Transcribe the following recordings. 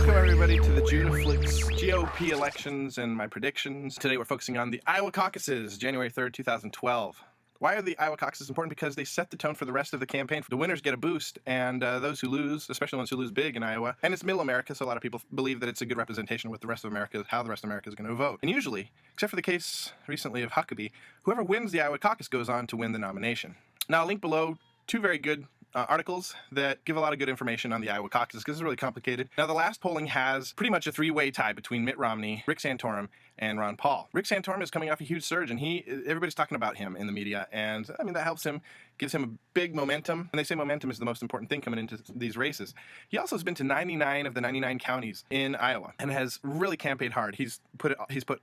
Welcome everybody to the Juneflix GOP elections and my predictions. Today we're focusing on the Iowa caucuses, January 3rd, 2012. Why are the Iowa caucuses important? Because they set the tone for the rest of the campaign. The winners get a boost, and those who lose, especially ones who lose big in Iowa, and it's middle America, so a lot of people believe that it's a good representation with the rest of America, how the rest of America is going to vote. And usually, except for the case recently of Huckabee, whoever wins the Iowa caucus goes on to win the nomination. Now, I'll link below two very good articles that give a lot of good information on the Iowa caucus because it's really complicated. Now, the last polling has pretty much a three-way tie between Mitt Romney, Rick Santorum, and Ron Paul. Rick Santorum is coming off a huge surge, and everybody's talking about him in the media, and I mean that helps him, gives him a big momentum. And they say momentum is the most important thing coming into these races. He also has been to 99 of the 99 counties in Iowa and has really campaigned hard. He's put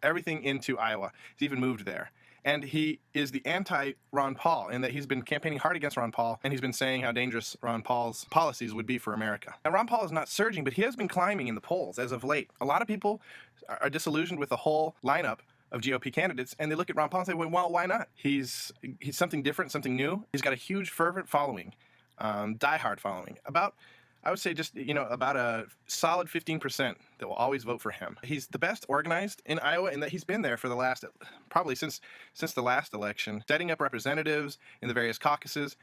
everything into Iowa. He's even moved there. And he is the anti-Ron Paul in that he's been campaigning hard against Ron Paul, and he's been saying how dangerous Ron Paul's policies would be for America. Now, Ron Paul is not surging, but he has been climbing in the polls as of late. A lot of people are disillusioned with the whole lineup of GOP candidates, and they look at Ron Paul and say, well, why not? He's something different, something new. He's got a huge, fervent following, diehard following. I would say just, about a solid 15% that will always vote for him. He's the best organized in Iowa in that he's been there for the last, probably since the last election, setting up representatives in the various caucuses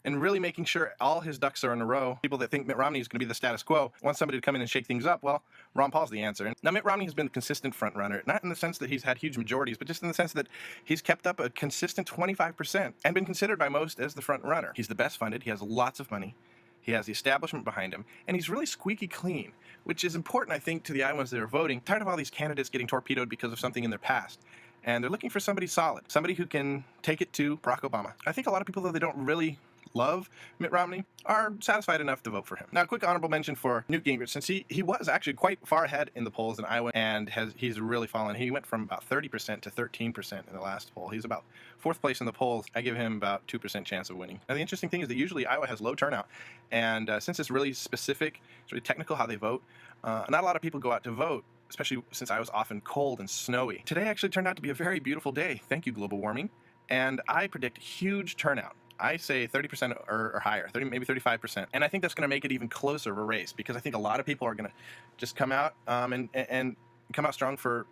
and really making sure all his ducks are in a row. People that think Mitt Romney is going to be the status quo want somebody to come in and shake things up. Well, Ron Paul's the answer. Now, Mitt Romney has been a consistent front runner, not in the sense that he's had huge majorities, but just in the sense that he's kept up a consistent 25% and been considered by most as the front runner. He's the best funded. He has lots of money. He has the establishment behind him, and he's really squeaky clean, which is important, I think, to the Iowans that are voting. Tired of all these candidates getting torpedoed because of something in their past, and they're looking for somebody solid, somebody who can take it to Barack Obama. I think a lot of people, though they don't really love Mitt Romney, are satisfied enough to vote for him. Now, a quick honorable mention for Newt Gingrich, since he was actually quite far ahead in the polls in Iowa, and he's really fallen. He went from about 30% to 13% in the last poll. He's about fourth place in the polls. I give him about 2% chance of winning. Now, the interesting thing is that usually Iowa has low turnout, and since it's really specific, it's really technical how they vote, not a lot of people go out to vote, especially since Iowa's often cold and snowy. Today actually turned out to be a very beautiful day. Thank you, global warming. And I predict huge turnout. I say 30% or higher, maybe 35%. And I think that's going to make it even closer of a race because I think a lot of people are going to just come out and come out strong for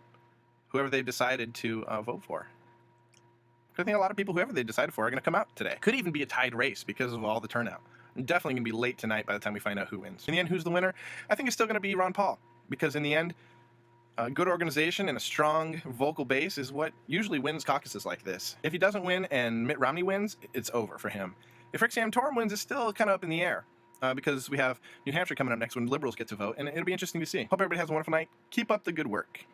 whoever they've decided to vote for. I think a lot of people, whoever they decided for, are going to come out today. Could even be a tied race because of all the turnout. Definitely going to be late tonight by the time we find out who wins. In the end, who's the winner? I think it's still going to be Ron Paul because in the end, a good organization and a strong vocal base is what usually wins caucuses like this. If he doesn't win and Mitt Romney wins, it's over for him. If Rick Santorum wins, it's still kind of up in the air because we have New Hampshire coming up next when liberals get to vote, and it'll be interesting to see. Hope everybody has a wonderful night. Keep up the good work.